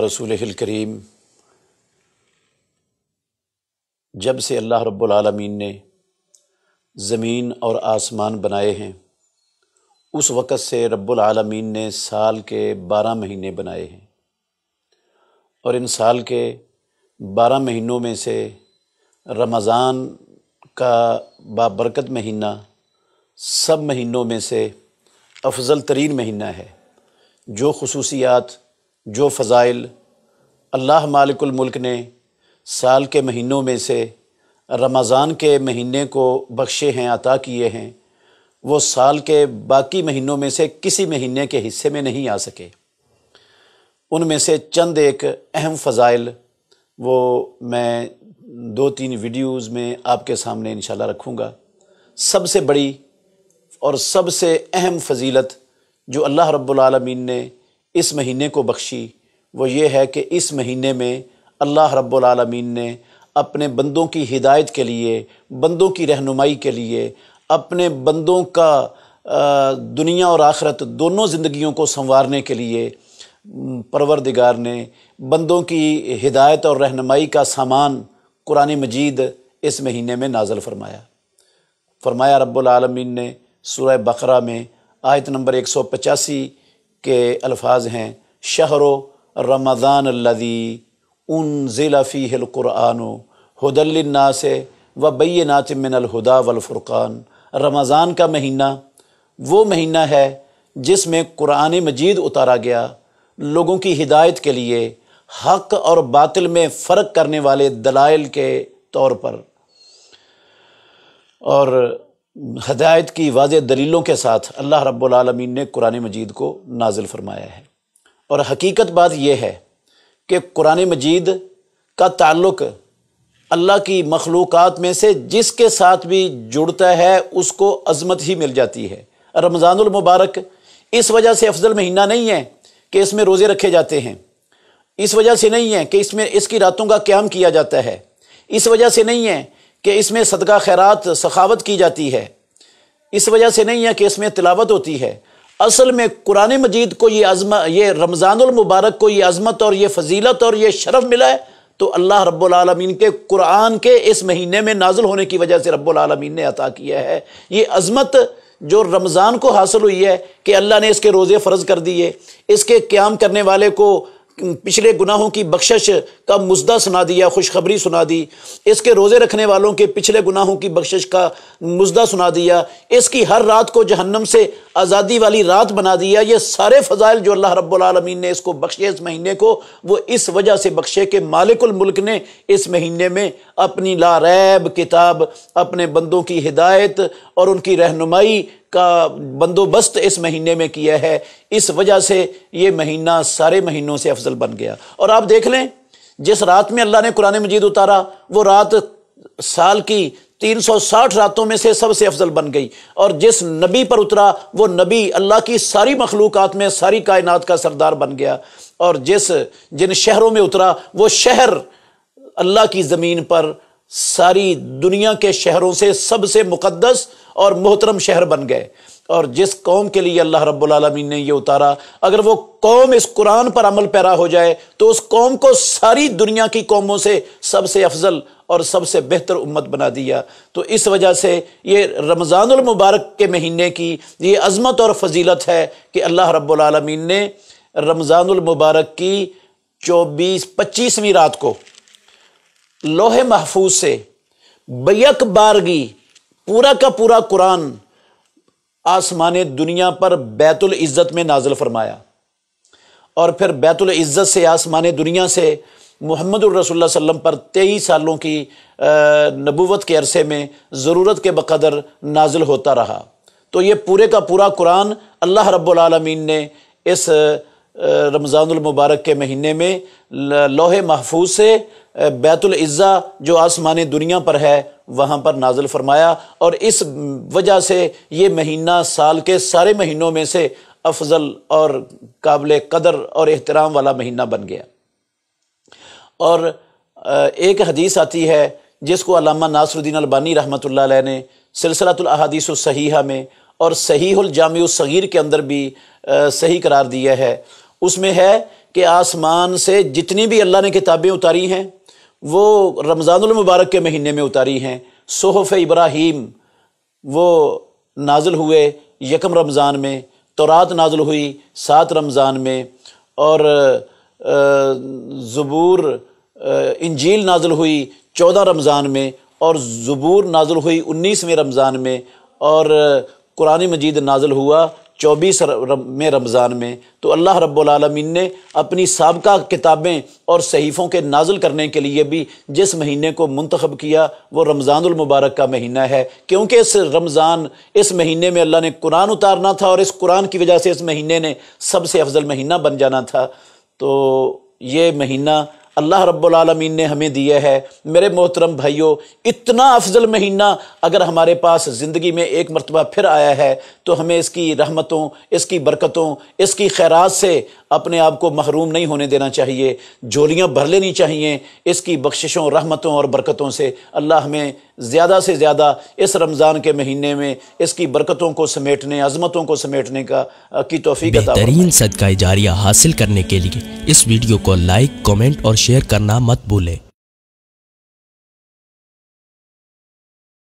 رسولہ الکریم، جب سے اللہ رب العالمین نے زمین اور آسمان بنائے ہیں اس وقت سے رب العالمین نے سال کے 12 مہینے بنائے ہیں، اور ان سال کے 12 مہینوں میں سے رمضان کا بابرکت مہینہ سب مہینوں میں سے افضل ترین مہینہ ہے۔ جو خصوصیات، جو فضائل اللہ مالک الملک نے سال کے مہینوں میں سے رمضان کے مہینے کو بخشے ہیں، عطا کیے ہیں، وہ سال کے باقی مہینوں میں سے کسی مہینے کے حصے میں نہیں آ سکے۔ ان میں سے چند ایک اہم فضائل وہ میں 2-3 ویڈیوز میں آپ کے سامنے انشاءاللہ رکھوں گا۔ سب سے بڑی اور سب سے اہم فضیلت جو اللہ رب العالمین نے اس مہینے کو بخشی وہ یہ ہے کہ اس مہینے میں اللہ رب العالمین نے اپنے بندوں کی ہدایت کے لیے، بندوں کی رہنمائی کے لیے، اپنے بندوں کا دنیا اور آخرت دونوں زندگیوں کو سنوارنے کے لیے پروردگار نے بندوں کی ہدایت اور رہنمائی کا سامان قرآن مجید اس مہینے میں نازل فرمایا رب العالمین نے سورہ بقرہ میں آیت نمبر 185 کے الفاظ ہیں، شہر رمضان الذی انزل فیہ القرآن ھدی للناس وبینات من الہدی والفرقان۔ رمضان کا مہینہ وہ مہینہ ہے جس میں قرآن مجید اتارا گیا لوگوں کی ہدایت کے لیے، حق اور باطل میں فرق کرنے والے دلائل کے طور پر، اور ہدایت کی واضح دلیلوں کے ساتھ اللہ رب العالمین نے قرآن مجید کو نازل فرمایا ہے۔ اور حقیقت بات یہ ہے کہ قرآن مجید کا تعلق اللہ کی مخلوقات میں سے جس کے ساتھ بھی جڑتا ہے اس کو عظمت ہی مل جاتی ہے۔ رمضان المبارک اس وجہ سے افضل مہینہ نہیں ہے کہ اس میں روزے رکھے جاتے ہیں، اس وجہ سے نہیں ہے کہ اس کی راتوں کا قیام کیا جاتا ہے، اس وجہ سے نہیں ہے کہ اس میں صدقہ خیرات سخاوت کی جاتی ہے، اس وجہ سے نہیں ہے کہ اس میں تلاوت ہوتی ہے۔ اصل میں قرآن مجید کو یہ رمضان المبارک کو یہ عظمت اور یہ فضیلت اور یہ شرف ملا ہے تو اللہ رب العالمین کے قرآن کے اس مہینے میں نازل ہونے کی وجہ سے رب العالمین نے عطا کیا ہے۔ یہ عظمت جو رمضان کو حاصل ہوئی ہے کہ اللہ نے اس کے روزے فرض کر دیے، اس کے قیام کرنے والے کو پچھلے گناہوں کی بخشش کا مژدہ سنا دیا، خوشخبری سنا دی، اس کے روزے رکھنے والوں کے پچھلے گناہوں کی بخشش کا مژدہ سنا دیا، اس کی ہر رات کو جہنم سے آزادی والی رات بنا دیا۔ یہ سارے فضائل جو اللہ رب العالمین نے اس کو بخشے، اس مہینے کو، وہ اس وجہ سے بخشے کہ مالک الملک نے اس مہینے میں اپنی لا ریب کتاب، اپنے بندوں کی ہدایت اور ان کی رہنمائی کا بندوبست اس مہینے میں کیا ہے۔ اس وجہ سے یہ مہینہ سارے مہینوں سے افضل بن گیا۔ اور آپ دیکھ لیں جس رات میں اللہ نے قرآن مجید اتارا وہ رات سال کی 360 راتوں میں سے سب سے افضل بن گئی، اور جس نبی پر اترا وہ نبی اللہ کی ساری مخلوقات میں ساری کائنات کا سردار بن گیا، اور جن شہروں میں اترا وہ شہر اللہ کی زمین پر ساری دنیا کے شہروں سے سب سے مقدس اور محترم شہر بن گئے۔ اور جس قوم کے لیے اللہ رب العالمین نے یہ اتارا، اگر وہ قوم اس قرآن پر عمل پیرا ہو جائے تو اس قوم کو ساری دنیا کی قوموں سے سب سے افضل اور سب سے بہتر امت بنا دیا۔ تو اس وجہ سے یہ رمضان المبارک کے مہینے کی یہ عظمت اور فضیلت ہے کہ اللہ رب العالمین نے رمضان المبارک کی 25ویں رات کو لوح محفوظ سے بیک بارگی پورا کا پورا قرآن آسمان دنیا پر بیت العزت میں نازل فرمایا، اور پھر بیت العزت سے آسمان دنیا سے محمد الرسول اللہ صلی اللہ علیہ وسلم پر 23 سالوں کی نبوت کے عرصے میں ضرورت کے بقدر نازل ہوتا رہا۔ تو یہ پورے کا پورا قرآن اللہ رب العالمین نے اس رمضان المبارک کے مہینے میں لوح محفوظ سے بیت العزہ جو آسمان دنیا پر ہے وہاں پر نازل فرمایا، اور اس وجہ سے یہ مہینہ سال کے سارے مہینوں میں سے افضل اور قابل قدر اور احترام والا مہینہ بن گیا۔ اور ایک حدیث آتی ہے جس کو علامہ ناصر الدین البانی رحمۃ اللہ علیہ نے سلسلۃ الاحادیث الصحیحہ میں اور صحیح الجامع الصغیر کے اندر بھی صحیح قرار دیا ہے۔ اس میں ہے کہ آسمان سے جتنی بھی اللہ نے کتابیں اتاری ہیں وہ رمضان المبارک کے مہینے میں اتاری ہیں۔ صحف ابراہیم وہ نازل ہوئے یکم رمضان میں، تورات نازل ہوئی 7 رمضان میں، اور زبور انجیل نازل ہوئی 14 رمضان میں، اور زبور نازل ہوئی 19ویں رمضان میں، اور قرآن مجید نازل ہوا 24 رمضان میں۔ تو اللہ رب العالمین نے اپنی سابقہ کتابیں اور صحیفوں کے نازل کرنے کے لیے بھی جس مہینے کو منتخب کیا وہ رمضان المبارک کا مہینہ ہے، کیونکہ اس مہینے میں اللہ نے قرآن اتارنا تھا، اور اس قرآن کی وجہ سے اس مہینے نے سب سے افضل مہینہ بن جانا تھا۔ تو یہ مہینہ اللہ رب العالمین نے ہمیں دیا ہے۔ میرے محترم بھائیوں، اتنا افضل مہینہ اگر ہمارے پاس زندگی میں ایک مرتبہ پھر آیا ہے تو ہمیں اس کی رحمتوں، اس کی برکتوں، اس کی خیرات سے اپنے آپ کو محروم نہیں ہونے دینا چاہیے، جھولیاں بھر لینی چاہیے اس کی بخششوں، رحمتوں اور برکتوں سے۔ اللہ ہمیں زیادہ سے زیادہ اس رمضان کے مہینے میں اس کی برکتوں کو سمیٹنے، عظمتوں کو سمیٹنے کی توفیق عطا فرمائے۔ بہترین صدقہ جاریہ حاصل کرنے کے لیے اس ویڈیو کو لائک، کمنٹ اور شیئر کرنا مت بھولیں۔